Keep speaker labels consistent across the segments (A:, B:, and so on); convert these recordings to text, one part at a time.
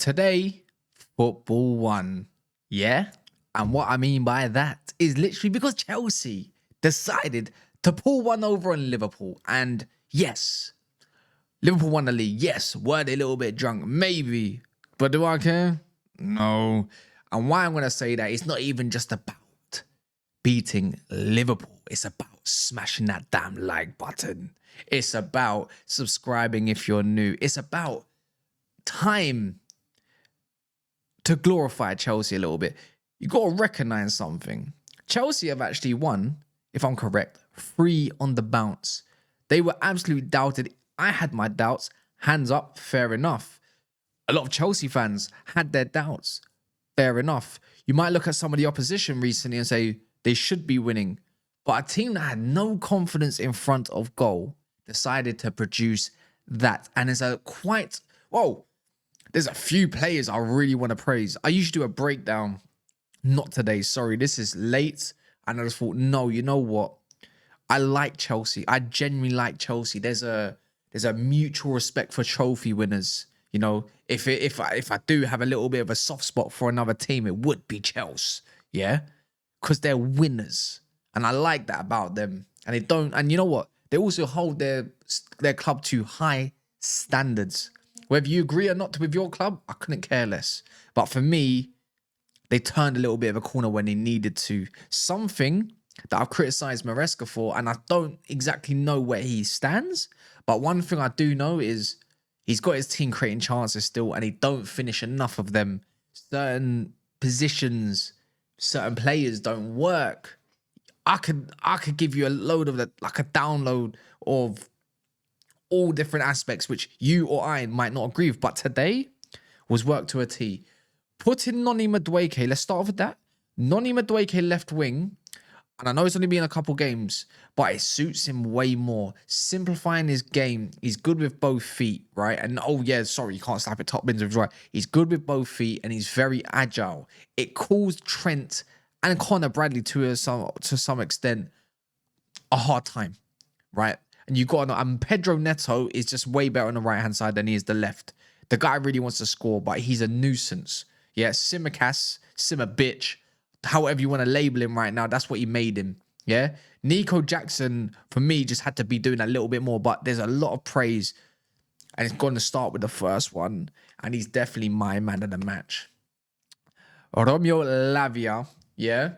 A: Today, football won. Yeah? And what I mean by that is literally because Chelsea decided to pull one over on Liverpool. And yes, Liverpool won the league. Yes, were they a little bit drunk? Maybe. But do I care? No. And why I'm going to say that, it's not even just about beating Liverpool. It's about smashing that damn like button. It's about subscribing if you're new. It's about time to glorify Chelsea a little bit. You got to recognize something. Chelsea have actually won, if I'm correct, 3 on the bounce. They were absolutely doubted. I had my doubts. Hands up, fair enough. A lot of Chelsea fans had their doubts. Fair enough. You might look at some of the opposition recently and say they should be winning. But a team that had no confidence in front of goal decided to produce that. And there's there's a few players I really want to praise. I usually do a breakdown. Not today, sorry. This is late. And I just thought, no, you know what? I like Chelsea. I genuinely like Chelsea. There's a mutual respect for trophy winners. You know, if I do have a little bit of a soft spot for another team, it would be Chelsea. Yeah? Because they're winners. And I like that about them. And they don't, and you know what? They also hold their club to high standards. Whether you agree or not with your club, I couldn't care less. But for me, they turned a little bit of a corner when they needed to. Something that I've criticised Maresca for, and I don't exactly know where he stands. But one thing I do know is he's got his team creating chances still, and he don't finish enough of them. Certain positions, certain players don't work. I could give you a load of like a download of all different aspects which you or I might not agree with, but today was work to a T. Putting Noni Madueke, let's start off with that. Noni Madueke left wing, and I know it's only been a couple games, but it suits him way more. Simplifying his game, he's good with both feet, right? And you can't slap it top bins with right. He's good with both feet, and he's very agile. It caused Trent and Connor Bradley to some extent a hard time, right? And you got to know, and Pedro Neto is just way better on the right-hand side than he is the left. The guy really wants to score, but he's a nuisance. Yeah, Simicast, Simmer bitch, however you want to label him right now, that's what he made him. Yeah, Nico Jackson, for me, just had to be doing a little bit more, but there's a lot of praise. And it's going to start with the first one, and he's definitely my man of the match. Romeo Lavia, yeah?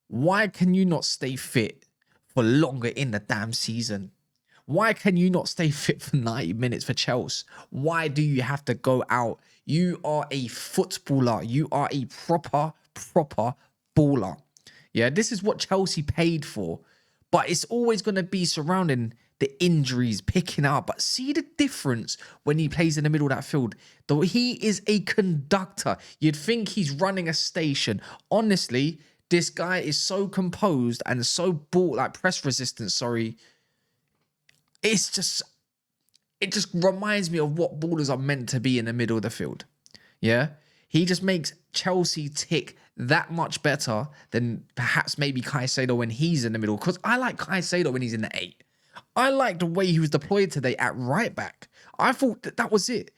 A: Why can you not stay fit for longer in the damn season? Why can you not stay fit for 90 minutes for Chels? Why do you have to go out? You are a footballer. You are a proper baller. Yeah, this is what Chelsea paid for. But it's always going to be surrounding the injuries, picking up. But see the difference when he plays in the middle of that field. Though he is a conductor. You'd think he's running a station. Honestly, this guy is so composed and so press resistant, sorry. It just reminds me of what ballers are meant to be in the middle of the field. Yeah? He just makes Chelsea tick that much better than perhaps maybe Caicedo when he's in the middle. Because I like Caicedo when he's in the 8. I like the way he was deployed today at right back. I thought that was it.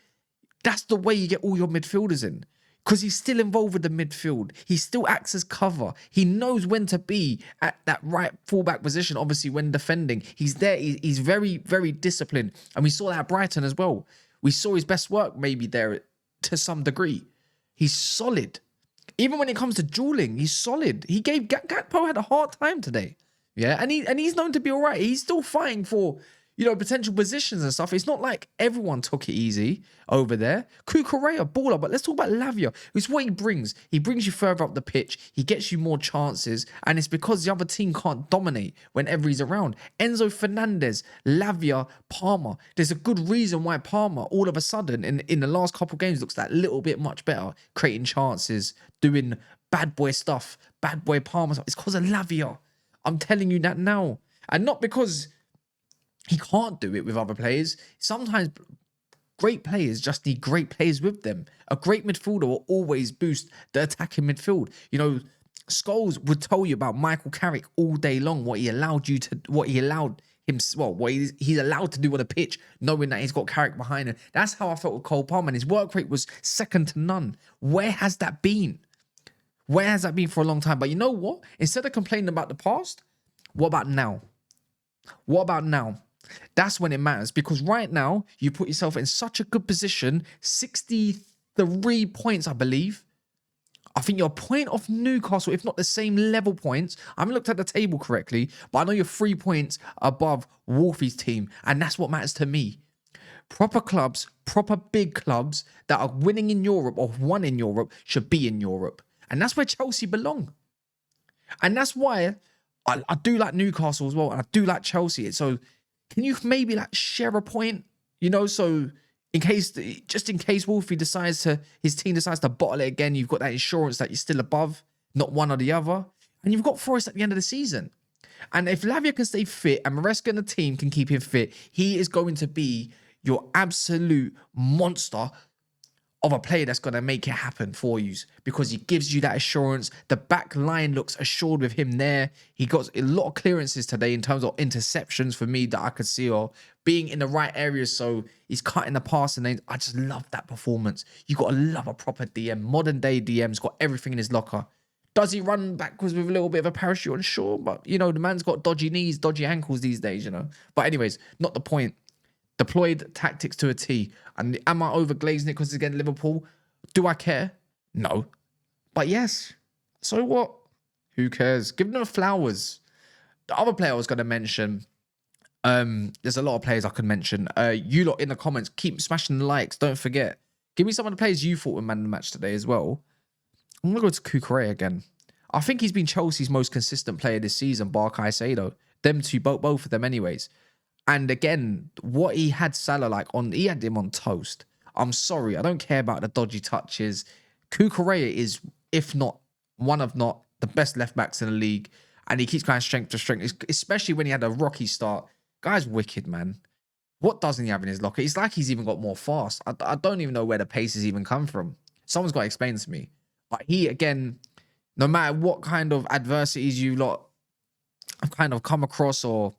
A: That's the way you get all your midfielders in. Because he's still involved with the midfield. He still acts as cover. He knows when to be at that right fullback position, obviously, when defending. He's there. He's very, very disciplined. And we saw that at Brighton as well. We saw his best work maybe there to some degree. He's solid. Even when it comes to dueling, he's solid. He gave Gakpo had a hard time today. Yeah, and he's known to be all right. He's still fighting for, potential positions and stuff. It's not like everyone took it easy over there. Cucurella, baller. But let's talk about Lavia. It's what he brings. He brings you further up the pitch. He gets you more chances. And it's because the other team can't dominate whenever he's around. Enzo Fernandez, Lavia, Palmer. There's a good reason why Palmer, all of a sudden, in the last couple of games, looks that little bit much better. Creating chances, doing bad boy stuff. Bad boy Palmer stuff. It's because of Lavia. I'm telling you that now. And not because he can't do it with other players. Sometimes great players just need great players with them. A great midfielder will always boost the attacking midfield. Scholes would tell you about Michael Carrick all day long, what he allowed what he's allowed to do on the pitch, knowing that he's got character behind him. That's how I felt with Cole Palmer. And his work rate was second to none. Where has that been? Where has that been for a long time? But you know what? Instead of complaining about the past, what about now? What about now? That's when it matters, because right now you put yourself in such a good position. 63 points, I believe. I think you're a point off Newcastle, if not the same level points. I haven't looked at the table correctly, but I know you're 3 points above Wolfie's team, and that's what matters to me. Proper clubs, proper big clubs that are winning in Europe or won in Europe should be in Europe. And that's where Chelsea belong. And that's why I do like Newcastle as well, and I do like Chelsea. So can you maybe like share a point, so just in case Wolfie his team decides to bottle it again, you've got that insurance that you're still above, not one or the other. And you've got Forest at the end of the season. And if Lavia can stay fit and Maresca and the team can keep him fit, he is going to be your absolute monster of a player that's going to make it happen for you, because he gives you that assurance. The back line looks assured with him there. He got a lot of clearances today in terms of interceptions for me that I could see, or being in the right areas. So he's cutting the passing lanes. I just love that performance. You got to love a proper DM. Modern day DM's got everything in his locker. Does he run backwards with a little bit of a parachute on? Sure, but the man's got dodgy knees, dodgy ankles these days, But anyways, not the point. Deployed tactics to a T. And am I overglazing it because it's against Liverpool? Do I care? No. But yes. So what? Who cares? Give them the flowers. The other player I was going to mention, there's a lot of players I could mention. You lot in the comments, keep smashing the likes. Don't forget. Give me some of the players you thought were man of the match today as well. I'm going to go to Cucurella again. I think he's been Chelsea's most consistent player this season, bar Caicedo. Them two, both of them anyways. And again, what he had Salah he had him on toast. I'm sorry, I don't care about the dodgy touches. Cucurella is, if not the best left backs in the league, and he keeps going strength to strength, especially when he had a rocky start. Guy's wicked, man. What doesn't he have in his locker? It's like he's even got more fast. I don't even know where the paces even come from. Someone's got to explain to me. But he, again, no matter what kind of adversities you lot have kind of come across or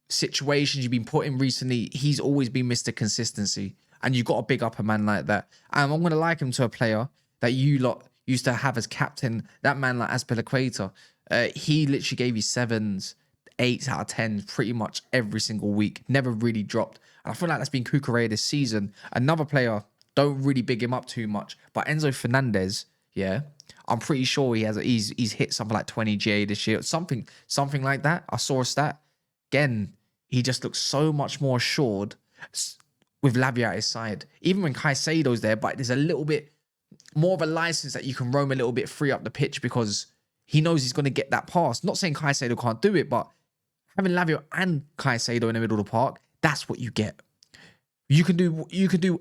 A: situations you've been put in recently, he's always been Mr. Consistency. And you've got to big up a man like that. And I'm going to like him to a player that you lot used to have as captain, that man like Azpilicueta. He literally gave you 7s, 8s out of 10s pretty much every single week. Never really dropped. And I feel like that's been Cucurella this season. Another player, don't really big him up too much, but Enzo Fernandez, yeah, I'm pretty sure he's hit something like 20 GA this year, something like that. I saw a stat. Again, he just looks so much more assured with Lavia at his side. Even when Caicedo's there, but there's a little bit more of a license that you can roam a little bit free up the pitch because he knows he's going to get that pass. Not saying Caicedo can't do it, but having Lavia and Caicedo in the middle of the park, that's what you get. You can do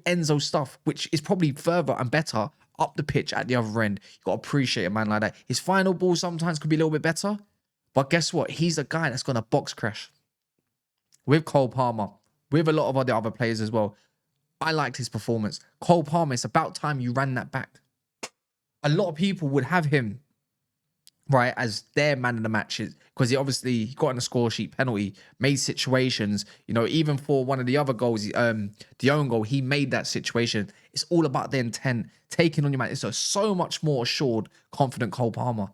A: Enzo stuff, which is probably further and better up the pitch at the other end. You got to appreciate a man like that. His final ball sometimes could be a little bit better, but guess what? He's a guy that's going to box crash with Cole Palmer, with a lot of the other players as well. I liked his performance. Cole Palmer, it's about time you ran that back. A lot of people would have him, right, as their man of the matches because he obviously got on the score sheet penalty, made situations, even for one of the other goals, the own goal, he made that situation. It's all about the intent, taking on your man. It's so much more assured, confident Cole Palmer.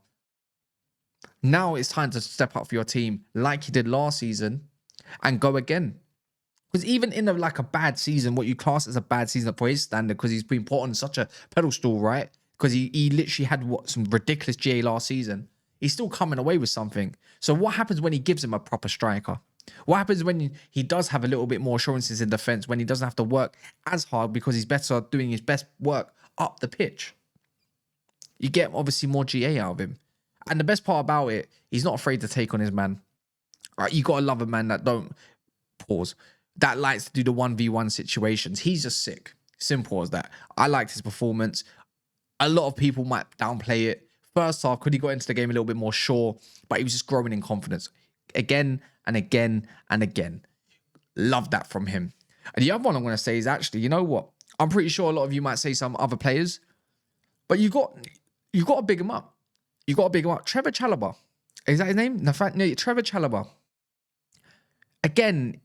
A: Now it's time to step up for your team like you did last season and go again. Because even in a bad season, what you class as a bad season for his standard, because he's been put on such a pedestal, right? Because he literally had some ridiculous GA last season. He's still coming away with something. So what happens when he gives him a proper striker? What happens when he does have a little bit more assurances in defense, when he doesn't have to work as hard because he's better doing his best work up the pitch? You get obviously more GA out of him. And the best part about it, he's not afraid to take on his man. Right? You got to love a man that that likes to do the 1v1 situations. He's just sick. Simple as that. I liked his performance. A lot of people might downplay it. First half, could he got into the game a little bit more? Sure. But he was just growing in confidence. Again and again and again. Love that from him. And the other one I'm going to say is actually, you know what? I'm pretty sure a lot of you might say some other players. But you got to big him up. You got to big him up. Trevor Chalobah. Is that his name? No, Trevor Chalobah. Again,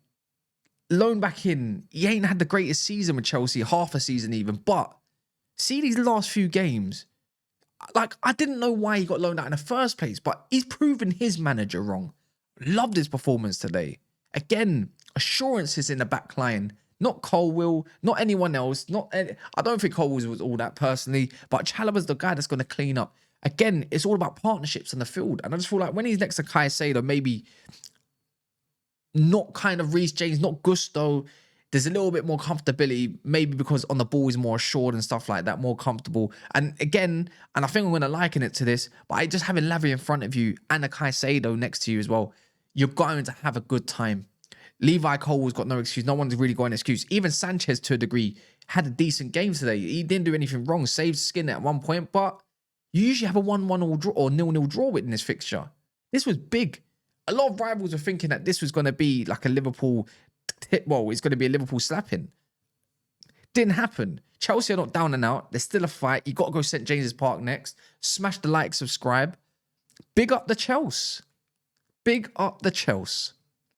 A: loan back in. He ain't had the greatest season with Chelsea, half a season even. But see these last few games. Like, I didn't know why he got loaned out in the first place, but he's proven his manager wrong. Loved his performance today. Again, assurances in the back line. Not Colwill, not anyone else. I don't think Colwill was all that personally, but Chalobah's the guy that's going to clean up. Again, it's all about partnerships on the field. And I just feel like when he's next to Caicedo, maybe not kind of Reece James, not Gusto, there's a little bit more comfortability, maybe because on the ball is more assured and stuff like that, more comfortable. And again, and I think I'm going to liken it to this, but I just having Lavia in front of you and a Caicedo next to you as well, you're going to have a good time. Levi Cole's got no excuse. No one's really got an excuse. Even Sanchez, to a degree, had a decent game today. He didn't do anything wrong. Saved skin at one point, but you usually have a 1-1 draw or 0-0 draw in this fixture. This was big. A lot of rivals were thinking that this was going to be like a Liverpool... Well, it's going to be a Liverpool slapping. Didn't happen. Chelsea are not down and out. There's still a fight. You got to go St. James's Park next. Smash the like, subscribe. Big up the Chels. Big up the Chels.